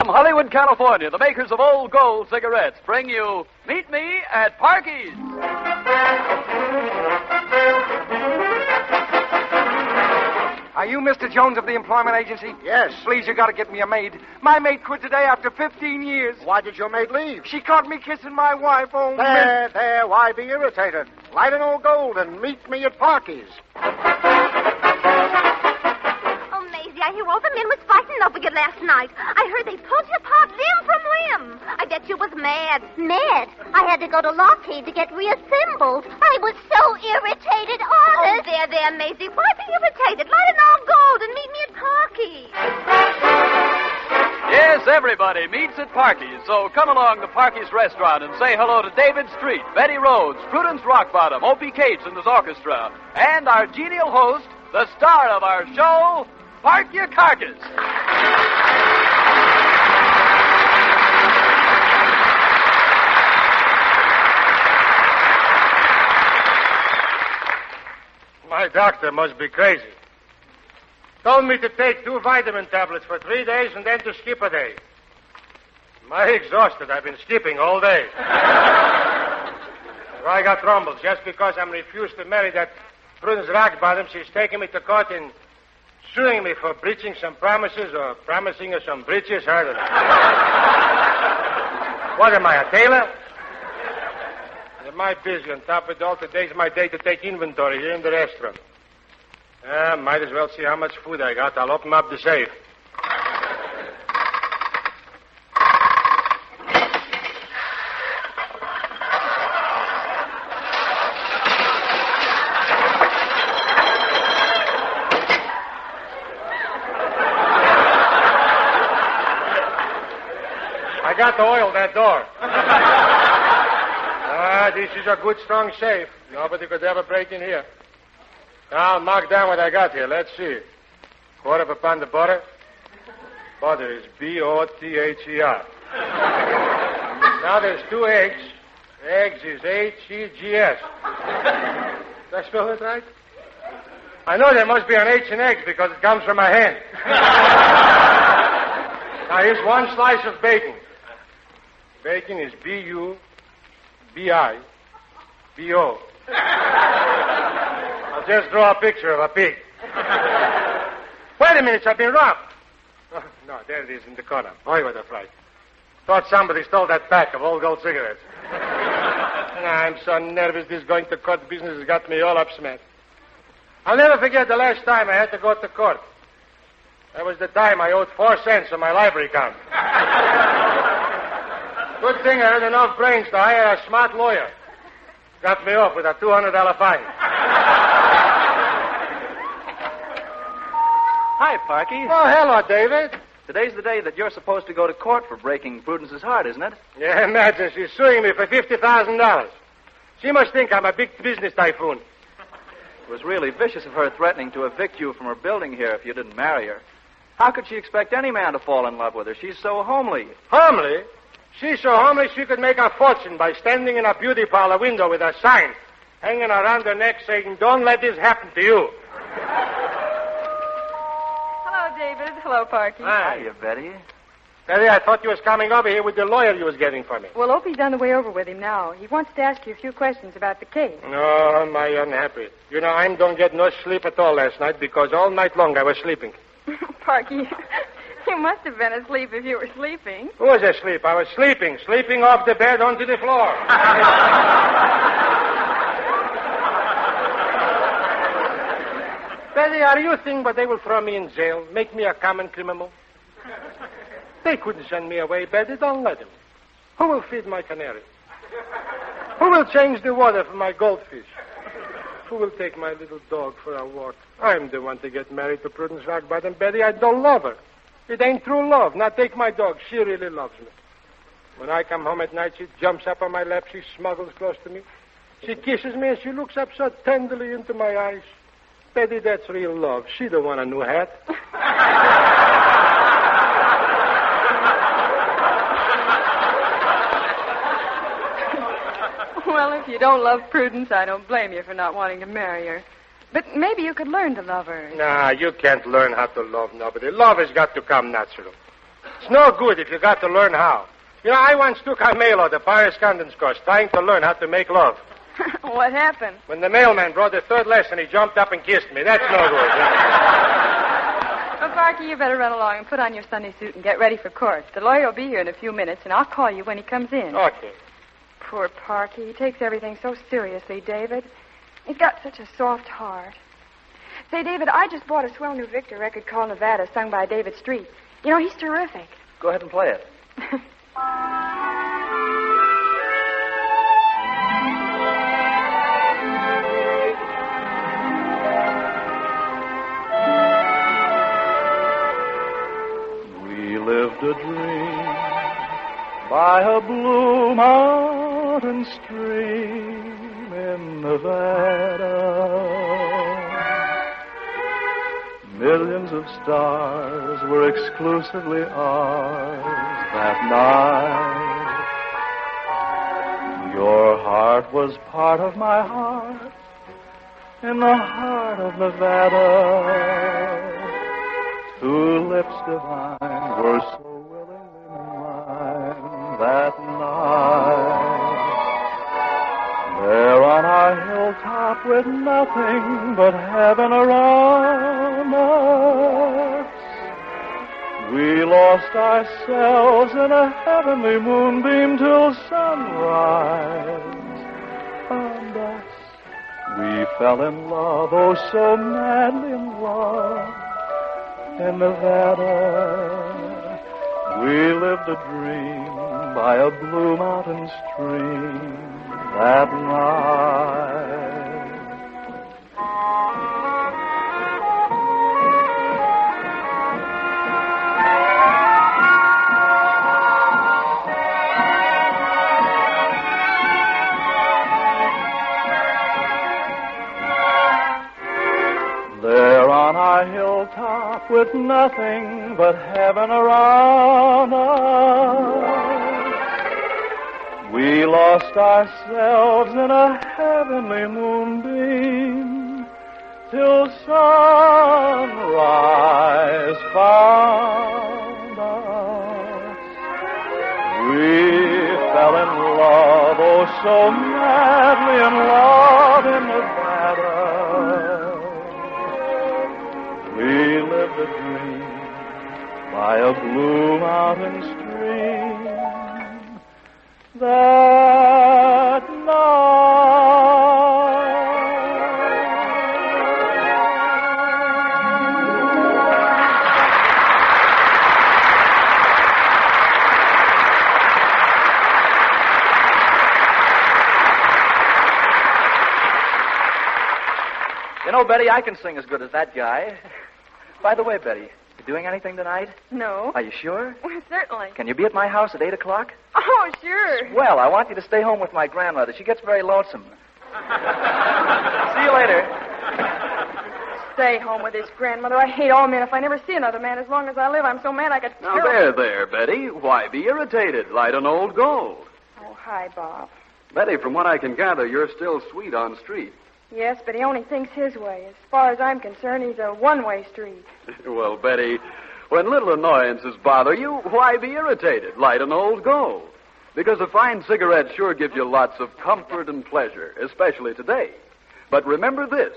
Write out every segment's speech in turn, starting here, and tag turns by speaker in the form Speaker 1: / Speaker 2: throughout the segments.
Speaker 1: From Hollywood, California, the makers of Old Gold cigarettes bring you Meet Me at Parky's.
Speaker 2: Are you Mr. Jones of the employment agency?
Speaker 3: Yes.
Speaker 2: Please, you got to get me a maid. My maid quit today after 15 years.
Speaker 3: Why did your maid leave?
Speaker 2: She caught me kissing my wife. Oh,
Speaker 3: There, why be irritated? Light an Old Gold and meet me at Parky's.
Speaker 4: Oh, Maisie, I hear all the men was fighting over you last night. I heard they pulled you apart limb from limb. I bet you was mad.
Speaker 5: Mad? I had to go to Lockheed to get reassembled. I was so irritated, honest.
Speaker 4: Oh, there, Maisie. Why be irritated? Light an Old Gold and meet me at Parky's.
Speaker 1: Yes, everybody meets at Parky's. So come along to Parky's restaurant and say hello to David Street, Betty Rhodes, Prudence Rockbottom, Opie Cates and his orchestra, and our genial host, the star of our show, Park Your Carcass.
Speaker 6: My doctor must be crazy. Told me to take 2 vitamin tablets for 3 days and then to skip a day. I'm exhausted. I've been skipping all day. So I got rumbles just because I'm refused to marry that Prudence Rockbottom. She's taking me to court and suing me for breaching some promises or promising her some breaches. I don't know. What am I, a tailor? Am I busy? On top of it all, today's my day to take inventory here in the restaurant. Might as well see how much food I got. I'll open up the safe. I got to oil that door. This is a good, strong safe. Nobody could ever break in here. Now, I'll mark down what I got here. Let's see. Quarter of a pound of butter. Butter is B-O-T-H-E-R. Now, there's 2 eggs. Eggs is H-E-G-S. Did I spell it right? I know there must be an H in eggs because it comes from my hand. Now, here's 1 slice of bacon. Bacon is B-U-B-I-B-O. I'll just draw a picture of a pig. Wait a minute, I've been robbed. Oh, no, there it is in the corner. Boy, what a fright. Thought somebody stole that pack of Old Gold cigarettes. I'm so nervous this going to court business has got me all upsmacked. I'll never forget the last time I had to go to court. That was the time I owed 4 cents on my library account. Good thing I had enough brains to hire a smart lawyer. Got me off with a $200 fine.
Speaker 1: Hi, Parky.
Speaker 6: Oh, hello, David.
Speaker 1: Today's the day that you're supposed to go to court for breaking Prudence's heart, isn't it?
Speaker 6: Yeah, imagine. She's suing me for $50,000. She must think I'm a big business typhoon.
Speaker 1: It was really vicious of her threatening to evict you from her building here if you didn't marry her. How could she expect any man to fall in love with her? She's so homely.
Speaker 6: Homely? She's so homely she could make a fortune by standing in a beauty parlor window with a sign hanging around her neck saying, "Don't let this happen to you."
Speaker 7: Hello, David. Hello, Parky.
Speaker 6: Hi.
Speaker 1: Hiya, Betty.
Speaker 6: Betty, I thought you was coming over here with the lawyer you was getting for me.
Speaker 7: Well, Opie's on the way over with him now. He wants to ask you a few questions about the case.
Speaker 6: Oh, my unhappy. You know, I don't get no sleep at all last night because all night long I was sleeping.
Speaker 7: Parky, you must have been asleep if you were sleeping.
Speaker 6: Who was asleep? I was sleeping off the bed onto the floor. Betty, are you thinking but they will throw me in jail, make me a common criminal? They couldn't send me away, Betty. Don't let them. Who will feed my canary? Who will change the water for my goldfish? Who will take my little dog for a walk? I'm the one to get married to Prudence Rockbottom, Betty. I don't love her. It ain't true love. Now take my dog. She really loves me. When I come home at night, she jumps up on my lap. She smuggles close to me. She kisses me, and she looks up so tenderly into my eyes. Betty, that's real love. She don't want a new hat.
Speaker 7: Well, if you don't love Prudence, I don't blame you for not wanting to marry her. But maybe you could learn to love her.
Speaker 6: Nah, you can't learn how to love nobody. Love has got to come natural. It's no good if you got to learn how. You know, I once took a mail order correspondence course trying to learn how to make love.
Speaker 7: What happened?
Speaker 6: When the mailman brought the third lesson, he jumped up and kissed me. That's no good.
Speaker 7: Well, Parky, you better run along and put on your Sunday suit and get ready for court. The lawyer will be here in a few minutes, and I'll call you when he comes in.
Speaker 6: Okay.
Speaker 7: Poor Parky. He takes everything so seriously, David. He's got such a soft heart. Say, David, I just bought a swell new Victor record called Nevada, sung by David Street. You know, he's terrific.
Speaker 1: Go ahead and play it.
Speaker 8: We lived a dream by a blue mountain stream in Nevada. Millions of stars were exclusively ours that night. Your heart was part of my heart in the heart of Nevada. Two lips divine were so willingly mine that night. There on our hilltop with nothing but heaven around us, we lost ourselves in a heavenly moonbeam till sunrise. And us, we fell in love, oh so madly in love, in Nevada. We lived a dream by a blue mountain stream that night. There on our hilltop with nothing but heaven around us, we lost ourselves in a heavenly moonbeam till sunrise found us. We fell in love, oh so madly in love in Nevada. We lived a dream by a blue mountain stream that
Speaker 1: You know, Betty, I can sing as good as that guy. By the way, Betty, you doing anything tonight?
Speaker 7: No.
Speaker 1: Are you sure?
Speaker 7: Well, certainly.
Speaker 1: Can you be at my house at 8 o'clock?
Speaker 7: Oh, sure.
Speaker 1: Well, I want you to stay home with my grandmother. She gets very lonesome. See you later.
Speaker 7: Stay home with his grandmother. I hate all men. If I never see another man as long as I live, I'm so mad I could
Speaker 1: Now,
Speaker 7: kill
Speaker 1: there, Betty. Why be irritated? Light an old gold.
Speaker 7: Oh, hi, Bob.
Speaker 1: Betty, from what I can gather, you're still sweet on street.
Speaker 7: Yes, but he only thinks his way. As far as I'm concerned, he's a one-way street.
Speaker 1: Well, Betty, when little annoyances bother you, why be irritated? Light an old gold. Because a fine cigarette sure gives you lots of comfort and pleasure, especially today. But remember this,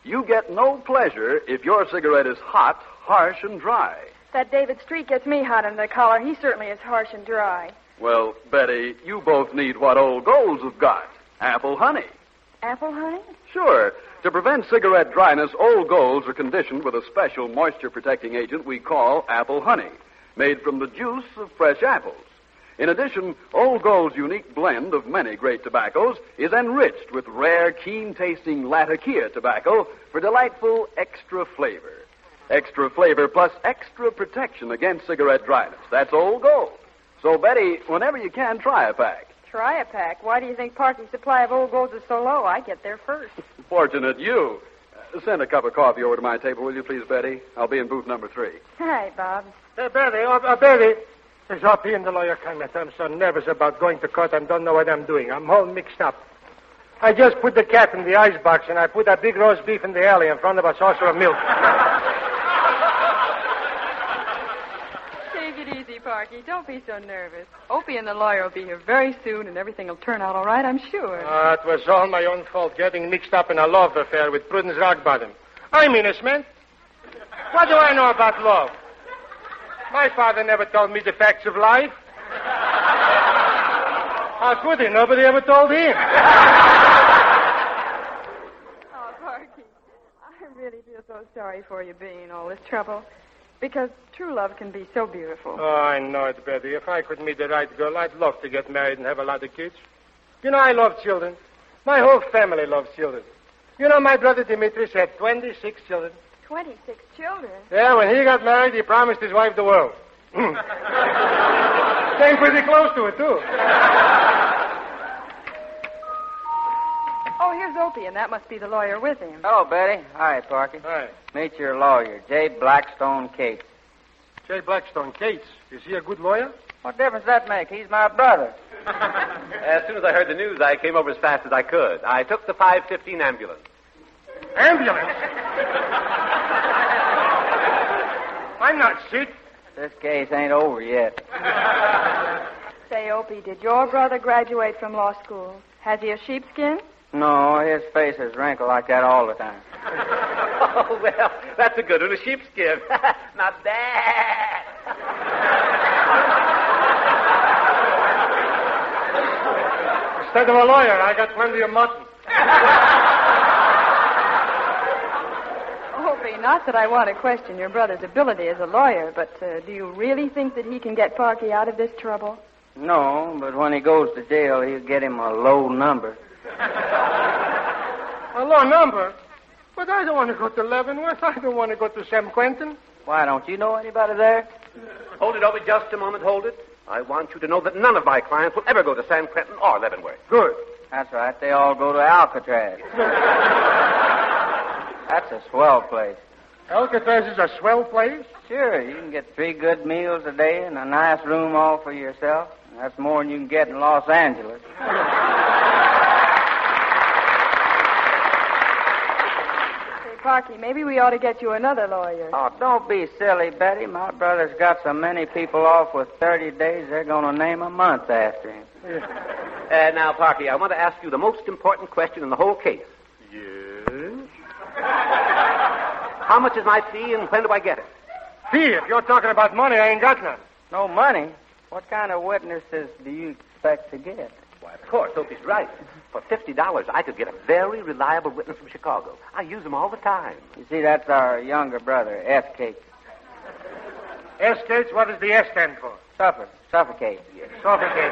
Speaker 1: you get no pleasure if your cigarette is hot, harsh, and dry.
Speaker 7: That David Street gets me hot under the collar. He certainly is harsh and dry.
Speaker 1: Well, Betty, you both need what old golds have got, apple honey.
Speaker 7: Apple honey?
Speaker 1: Sure. To prevent cigarette dryness, old golds are conditioned with a special moisture-protecting agent we call apple honey, made from the juice of fresh apples. In addition, Old Gold's unique blend of many great tobaccos is enriched with rare, keen-tasting Latakia tobacco for delightful extra flavor. Extra flavor plus extra protection against cigarette dryness. That's Old Gold. So, Betty, whenever you can, try a pack.
Speaker 7: Try a pack. Why do you think Parky's supply of Old Golds is so low? I get there first.
Speaker 1: Fortunate you. Send a cup of coffee over to my table, will you please, Betty? I'll be in booth number 3.
Speaker 7: Hi, Bob.
Speaker 6: Hey, Betty, Betty. It's up in the lawyer comment. I'm so nervous about going to court, I don't know what I'm doing. I'm all mixed up. I just put the cat in the icebox, and I put that big roast beef in the alley in front of a saucer of milk.
Speaker 7: Take it easy, Parky. Parky, don't be so nervous. Opie and the lawyer will be here very soon, and everything will turn out all right, I'm sure.
Speaker 6: It was all my own fault getting mixed up in a love affair with Prudence Rockbottom. I'm innocent. What do I know about love? My father never told me the facts of life. How could he? Nobody ever told him.
Speaker 7: Oh, Parky, I really feel so sorry for you being in all this trouble. Because true love can be so beautiful.
Speaker 6: Oh, I know it, Betty. If I could meet the right girl, I'd love to get married and have a lot of kids. You know, I love children. My whole family loves children. You know, my brother Dimitris had 26 children.
Speaker 7: 26 children?
Speaker 6: Yeah, when he got married, he promised his wife the world. Came pretty close to it, too.
Speaker 7: Oh, here's Opie, and that must be the lawyer with him.
Speaker 9: Hello, Betty. Hi, Parky.
Speaker 6: Hi.
Speaker 9: Meet your lawyer, J. Blackstone Cates.
Speaker 6: J. Blackstone Cates. Is he a good lawyer?
Speaker 9: What difference does that make? He's my brother.
Speaker 1: As soon as I heard the news, I came over as fast as I could. I took the 5:15 ambulance.
Speaker 6: Ambulance? I'm not sick.
Speaker 9: This case ain't over yet.
Speaker 7: Say, Opie, did your brother graduate from law school? Has he a sheepskin?
Speaker 9: No, his face is wrinkled like that all the time.
Speaker 1: Oh, well, that's a good one, a sheepskin. Not bad.
Speaker 6: Instead of a lawyer, I got plenty of mutton.
Speaker 7: Opie, not that I want to question your brother's ability as a lawyer, but do you really think that he can get Parky out of this trouble?
Speaker 9: No, but when he goes to jail, he'll get him a low number.
Speaker 6: A low number? But I don't want to go to Leavenworth. I don't want to go to San Quentin.
Speaker 9: Why, don't you know anybody there?
Speaker 1: Hold it, Opie, just a moment, hold it. I want you to know that none of my clients will ever go to San Quentin or Leavenworth.
Speaker 6: Good.
Speaker 9: That's right. They all go to Alcatraz. That's a swell place.
Speaker 6: Alcatraz is a swell place?
Speaker 9: Sure, you can get 3 good meals a day and a nice room all for yourself. That's more than you can get in Los Angeles.
Speaker 7: Parky, maybe we ought to get you another lawyer.
Speaker 9: Oh, don't be silly, Betty. My brother's got so many people off with 30 days, they're going to name a month after him.
Speaker 1: Now, Parky, I want to ask you the most important question in the whole case.
Speaker 6: Yes?
Speaker 1: How much is my fee and when do I get it?
Speaker 6: Fee, if you're talking about money, I ain't got none.
Speaker 9: No money? What kind of witnesses do you expect to get?
Speaker 1: Why, of course, Opie's right. For $50, I could get a very reliable witness from Chicago. I use them all the time.
Speaker 9: You see, that's our younger brother, S. Cates.
Speaker 6: S. Cates, what does the S stand for?
Speaker 9: Suffocate.
Speaker 1: Yes.
Speaker 6: Suffocate,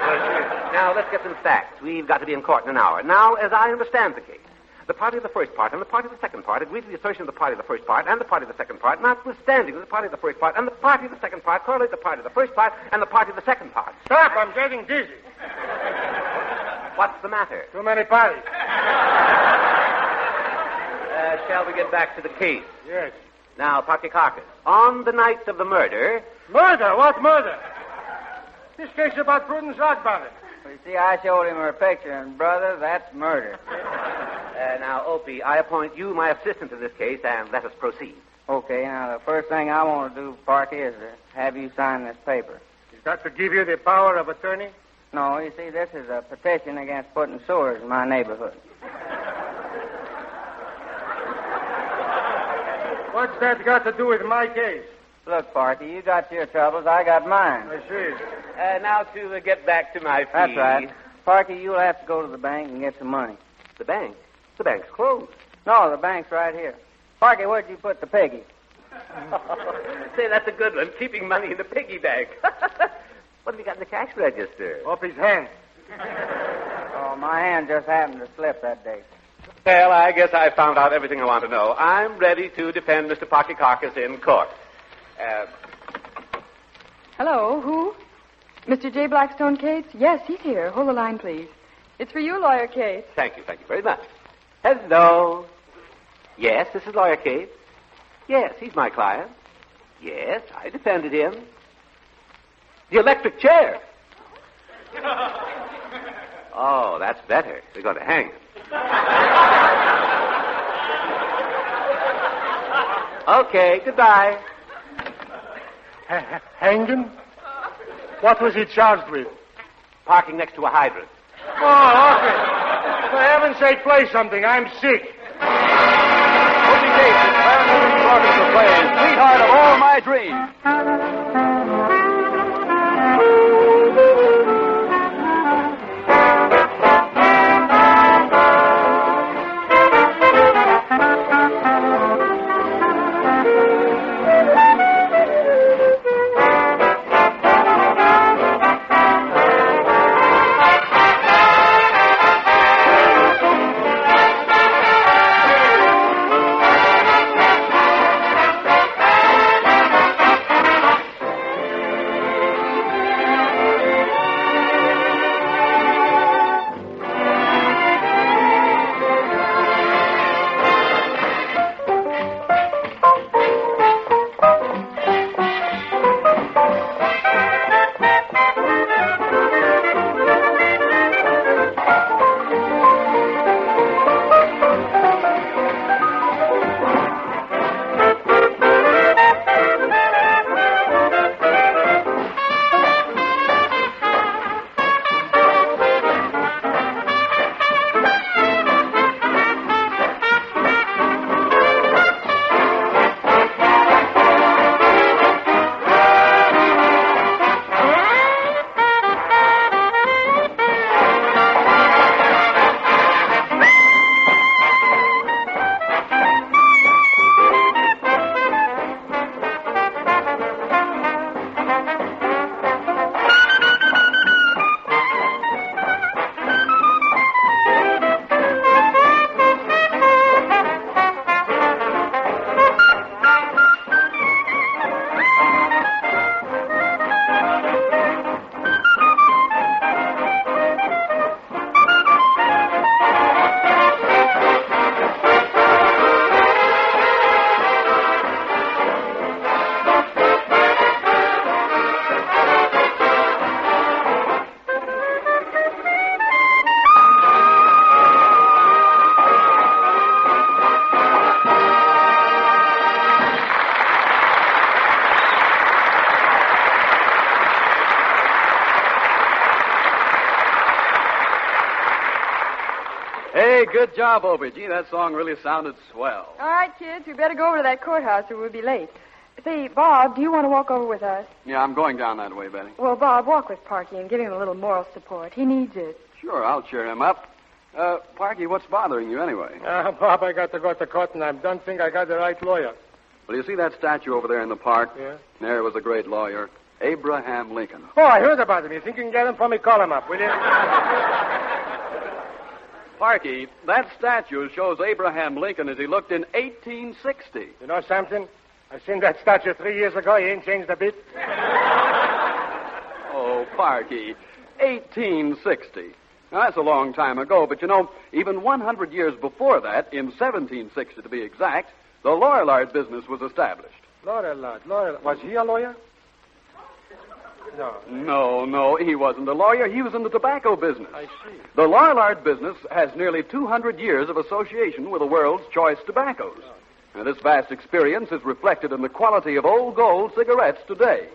Speaker 1: Now, let's get some facts. We've got to be in court in an hour. Now, as I understand the case, the party of the first part and the party of the second part agreed to the assertion of the party of the first part and the party of the second part, notwithstanding that the party of the first part and the party of the second part correlate the party of the first part and the party of the second part.
Speaker 6: Stop, I'm getting dizzy.
Speaker 1: What's the matter?
Speaker 6: Too many parties.
Speaker 1: Shall we get back to the case?
Speaker 6: Yes.
Speaker 1: Now, Parky Carcass, on the night of the murder...
Speaker 6: Murder? What murder? This case is about Prudence Rockbottom.
Speaker 9: Well, you see, I showed him her picture, and, brother, that's murder.
Speaker 1: Now, Opie, I appoint you my assistant in this case, and let us proceed.
Speaker 9: Okay, now, the first thing I want to do, Parky, is to have you sign this paper.
Speaker 6: Is that to give you the power of attorney?
Speaker 9: No, you see, this is a petition against putting sewers in my neighborhood.
Speaker 6: What's that got to do with my case?
Speaker 9: Look, Parky, you got your troubles, I got mine.
Speaker 6: I see.
Speaker 1: Now to get back to my fee.
Speaker 9: That's right. Parky, you'll have to go to the bank and get some money.
Speaker 1: The bank? The bank's closed.
Speaker 9: No, the bank's right here. Parky, where'd you put the piggy?
Speaker 1: Say, that's a good one, keeping money in the piggy bank. What have you got in the cash register?
Speaker 6: Off his hand.
Speaker 9: Oh, my hand just happened to slip that day.
Speaker 1: Well, I guess I found out everything I want to know. I'm ready to defend Mr. Parky Carcass in court.
Speaker 7: Hello, who? Mr. J. Blackstone Cates? Yes, he's here. Hold the line, please. It's for you, Lawyer Cates.
Speaker 1: Thank you very much. Hello. Yes, this is Lawyer Cates. Yes, he's my client. Yes, I defended him. The electric chair. Oh, that's better. They're going to hang him. Okay, goodbye.
Speaker 6: Hang him? What was he charged with?
Speaker 3: Parking next to a hydrant.
Speaker 6: Oh, okay. For heaven's sake, play something. I'm sick.
Speaker 1: Opie Cates and Clarence Williams Orchestra plays Sweetheart of All My Dreams. Hey, good job, Opie. Gee, that song really sounded swell.
Speaker 7: All right, kids, we better go over to that courthouse or we'll be late. Say, Bob, do you want to walk over with us?
Speaker 1: Yeah, I'm going down that way, Betty.
Speaker 7: Well, Bob, walk with Parky and give him a little moral support. He needs it.
Speaker 1: Sure, I'll cheer him up. Parky, what's bothering you anyway?
Speaker 6: Bob, I got to go to court, and I don't think I got the right lawyer.
Speaker 1: Well, you see that statue over there in the park?
Speaker 6: Yeah?
Speaker 1: There was a great lawyer, Abraham Lincoln.
Speaker 6: Oh, I heard about him. You think you can get him for me? Call him up, will you?
Speaker 1: Parky, that statue shows Abraham Lincoln as he looked in 1860.
Speaker 6: You know something? I seen that statue 3 years ago. He ain't changed a bit.
Speaker 1: Oh, Parky, 1860. Now, that's a long time ago, but you know, even 100 years before that, in 1760 to be exact, the Lorillard business was established.
Speaker 6: Lorillard. Was he a lawyer? No.
Speaker 1: No, he wasn't a lawyer. He was in the tobacco business.
Speaker 6: I see.
Speaker 1: The Lorillard business has nearly 200 years of association with the world's choice tobaccos. Now, this vast experience is reflected in the quality of Old Gold cigarettes today.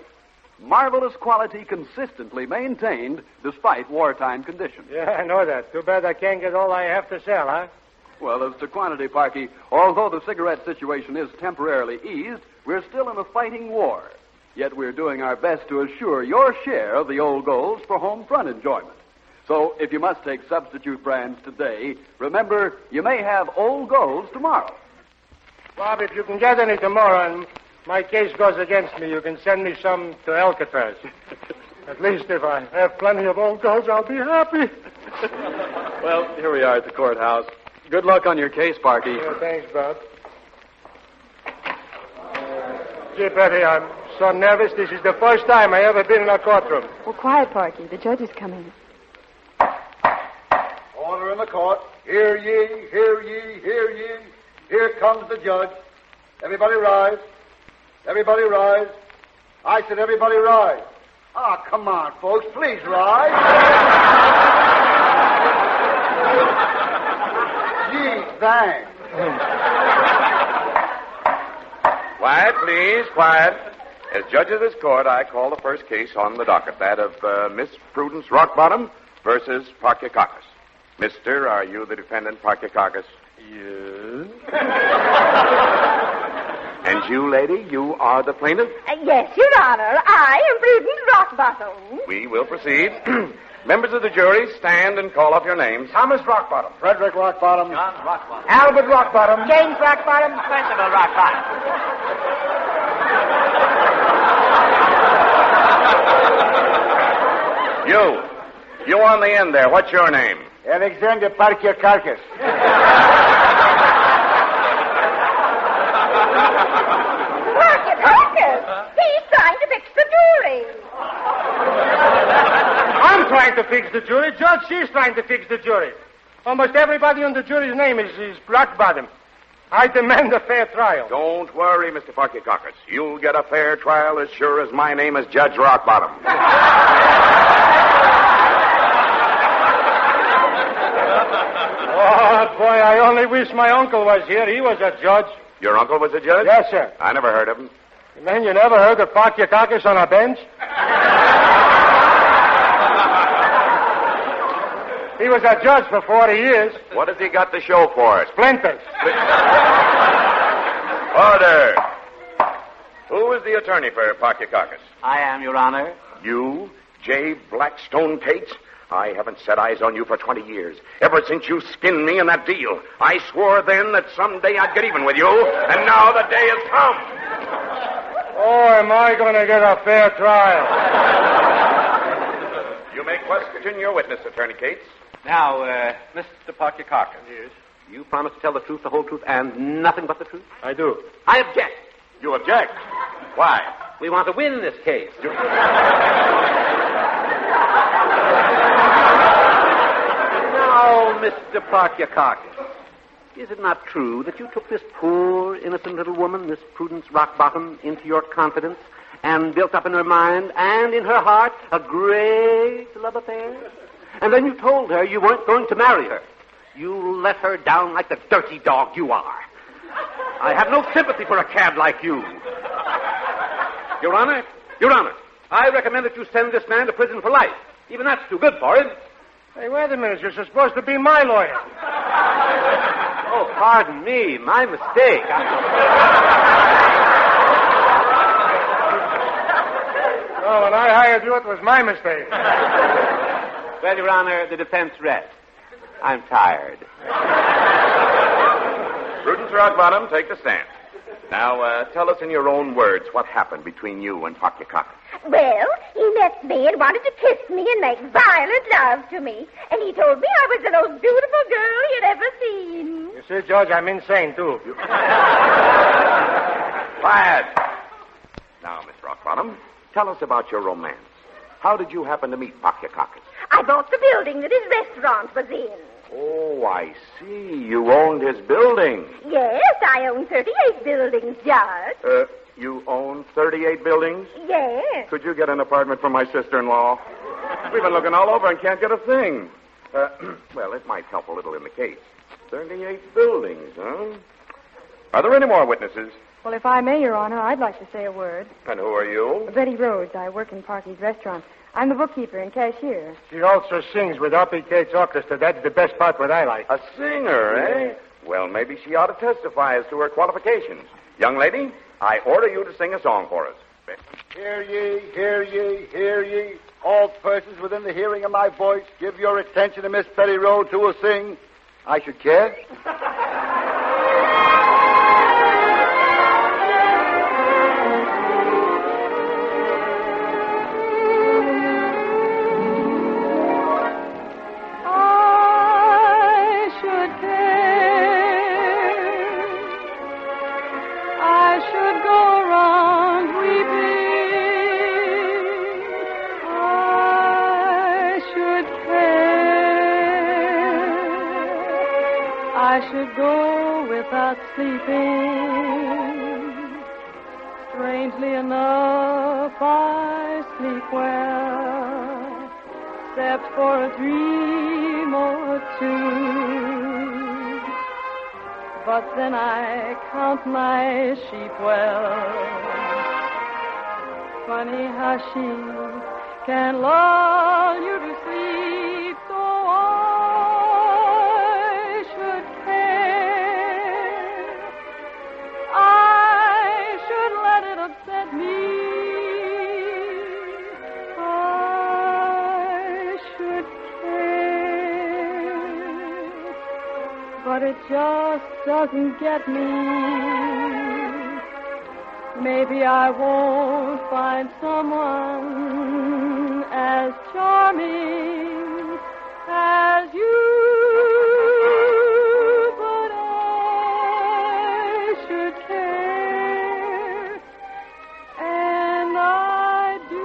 Speaker 1: Marvelous quality consistently maintained despite wartime conditions.
Speaker 6: Yeah, I know that. Too bad I can't get all I have to sell, huh?
Speaker 1: Well, as to quantity, Parky, although the cigarette situation is temporarily eased, we're still in a fighting war. Yet we're doing our best to assure your share of the Old Golds for home front enjoyment. So if you must take substitute brands today, remember, you may have Old Golds tomorrow.
Speaker 6: Bob, if you can get any tomorrow and my case goes against me, you can send me some to Alcatraz. At least if I have plenty of Old Golds, I'll be happy.
Speaker 1: Well, here we are at the courthouse. Good luck on your case, Parky.
Speaker 6: Yeah, thanks, Bob. Gee, Betty, I'm so nervous. This is the first time I ever been in a courtroom.
Speaker 7: Well, quiet, Parky. The judge is coming.
Speaker 3: Order in the court. Hear ye, hear ye, hear ye. Here comes the judge. Everybody rise. Everybody rise. I said everybody rise. Ah, come on, folks. Please rise. Gee, thanks.
Speaker 9: Quiet, please, quiet.
Speaker 10: As judge of this court, I call the first case on the docket, that of Miss Prudence Rockbottom versus Parky. Mister, are you the defendant, Parky?
Speaker 6: Yes.
Speaker 10: And you, lady, you are the plaintiff?
Speaker 5: Yes, Your Honor. I am Prudence Rockbottom.
Speaker 10: We will proceed. Members of the jury, stand and call off your names.
Speaker 2: Thomas Rockbottom.
Speaker 3: Frederick Rockbottom.
Speaker 1: John Rockbottom.
Speaker 2: Albert Rockbottom.
Speaker 5: James Rockbottom.
Speaker 1: Principal Rockbottom.
Speaker 10: You on the end there, what's your name?
Speaker 3: Alexander Parky.
Speaker 5: Parky. He's trying to fix the jury.
Speaker 6: I'm trying to fix the jury. Judge, she's trying to fix the jury. Almost everybody on the jury's name is Rockbottom. I demand a fair trial.
Speaker 10: Don't worry, Mr. Parky. You'll get a fair trial as sure as my name is Judge Rockbottom.
Speaker 6: Oh, boy, I only wish my uncle was here. He was a judge.
Speaker 10: Your uncle was a judge?
Speaker 6: Yes, sir.
Speaker 10: I never heard of him.
Speaker 6: Man, you never heard of Parky on a bench? He was a judge for 40 years.
Speaker 10: What has he got to show for it?
Speaker 6: Splinters.
Speaker 10: Order. Who is the attorney for Parky?
Speaker 1: I am, Your Honor.
Speaker 10: You, J. Blackstone Cates? I haven't set eyes on you for 20 years. Ever since you skinned me in that deal. I swore then that someday I'd get even with you, and now the day has come.
Speaker 6: Oh, am I going to get a fair trial?
Speaker 10: You may question your witness, Attorney Cates.
Speaker 11: Now, Mr. Parky. Yes. You promise to tell the truth, the whole truth, and nothing but the truth?
Speaker 6: I do.
Speaker 11: I object.
Speaker 10: You object? Why?
Speaker 11: We want to win this case. Now, Mr. Parky, is it not true that you took this poor, innocent little woman, this Prudence Rockbottom, into your confidence and built up in her mind and in her heart a great love affair? And then you told her you weren't going to marry her. You let her down like the dirty dog you are. I have no sympathy for a cad like you. Your Honor, I recommend that you send this man to prison for life. Even that's too good for him.
Speaker 6: Hey, wait a minute. You're supposed to be my lawyer.
Speaker 11: Oh, pardon me. My mistake.
Speaker 6: Oh, when I hired you, it was my mistake.
Speaker 11: Well, Your Honor, the defense rests. I'm tired.
Speaker 10: Prudence Rockbottom, take the stand. Now, tell us in your own words what happened between you and Parky.
Speaker 5: Well, he met me and wanted to kiss me and make violent love to me. And he told me I was the most beautiful girl he'd ever seen.
Speaker 6: You see, Judge, I'm insane, too.
Speaker 10: Quiet. Now, Miss Rockbottom, tell us about your romance. How did you happen to meet Parky?
Speaker 5: I bought the building that his restaurant was in.
Speaker 10: Oh, I see. You owned his building.
Speaker 5: Yes, I own 38 buildings, Judge.
Speaker 10: You own 38 buildings?
Speaker 5: Yes.
Speaker 10: Could you get an apartment for my sister-in-law? We've been looking all over and can't get a thing. Well, it might help a little in the case. 38 buildings, huh? Are there any more witnesses?
Speaker 7: Well, if I may, Your Honor, I'd like to say a word.
Speaker 10: And who are you?
Speaker 7: Betty Rhodes. I work in Parky's restaurant. I'm the bookkeeper and cashier.
Speaker 6: She also sings with Uppy Cates Orchestra. That's the best part what I like.
Speaker 10: A singer, eh? Well, maybe she ought to testify as to her qualifications. Young lady, I order you to sing a song for us.
Speaker 3: Hear ye, hear ye, hear ye. All persons within the hearing of my voice, give your attention to Miss Betty Rhodes, who will sing I Should Care.
Speaker 12: I should go without sleeping. Strangely enough, I sleep well, except for a dream or two. But then I count my sheep well, Funny how she can lull you to sleep, so I should care. I should let it upset me. I should care. But it just doesn't get me. Maybe I won't find someone as charming as you, but I should care, and I do.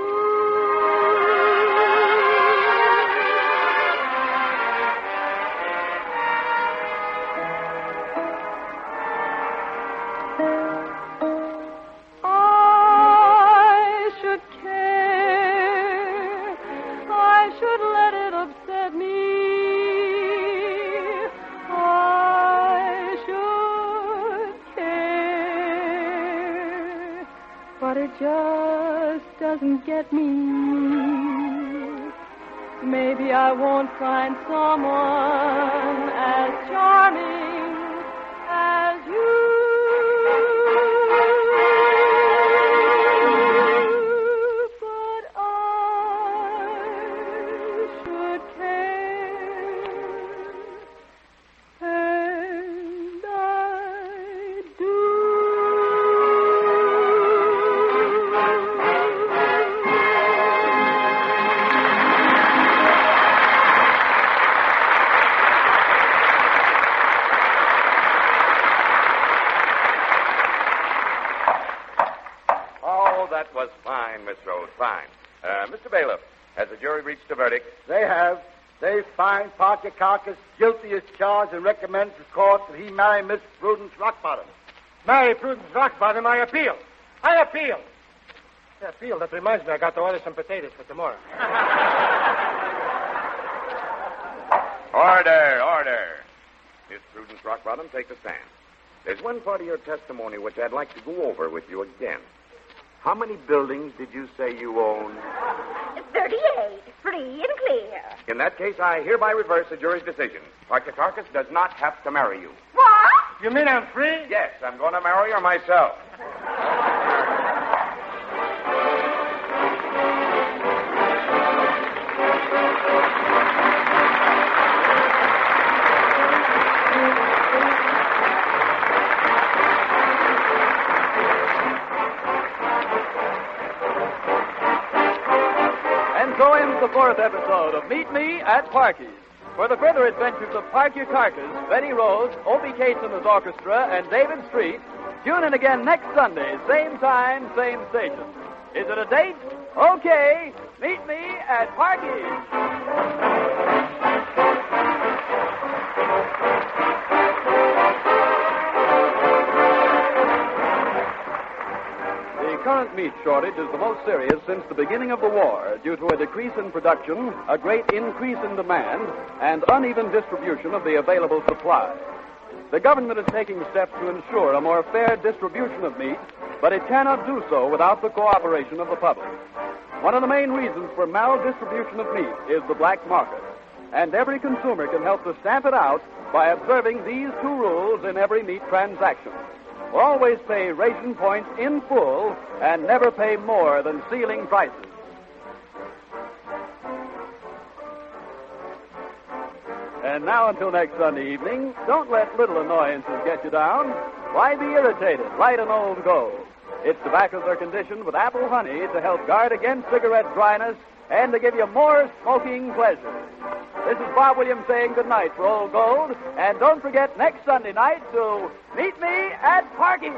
Speaker 12: But it just doesn't get me. Maybe I won't find someone as charming as you. But I should care, and I do.
Speaker 10: That was fine, Miss Rose, fine. Mr. Bailiff, has the jury reached a verdict?
Speaker 3: They have. They find Parky guilty as charged and recommend to the court that he marry Miss Prudence Rockbottom.
Speaker 6: Marry Prudence Rockbottom, I appeal. I appeal. I appeal. That reminds me, I got to order some potatoes for tomorrow.
Speaker 10: Order. Miss Prudence Rockbottom, take the stand. There's one part of your testimony which I'd like to go over with you again. How many buildings did you say you own?
Speaker 5: 38, free and clear.
Speaker 10: In that case, I hereby reverse the jury's decision. Parky does not have to marry you.
Speaker 5: What?
Speaker 6: You mean I'm free?
Speaker 10: Yes, I'm going to marry her myself.
Speaker 1: So ends the fourth episode of Meet Me at Parky's. For the further adventures of Parky Betty Rose, Opie Cates and his orchestra, and David Street, tune in again next Sunday, same time, same station. Is it a date? Okay, meet me at Parky's. The current meat shortage is the most serious since the beginning of the war due to a decrease in production, a great increase in demand, and uneven distribution of the available supply. The government is taking steps to ensure a more fair distribution of meat, but it cannot do so without the cooperation of the public. One of the main reasons for maldistribution of meat is the black market, and every consumer can help to stamp it out by observing these two rules in every meat transaction. Always pay ration points in full and never pay more than ceiling prices. And now until next Sunday evening, don't let little annoyances get you down. Why be irritated? Light an Old Gold. Its tobaccos are conditioned with apple honey to help guard against cigarette dryness and to give you more smoking pleasure. This is Bob Williams saying good night for Old Gold. And don't forget next Sunday night to meet me at Parky's.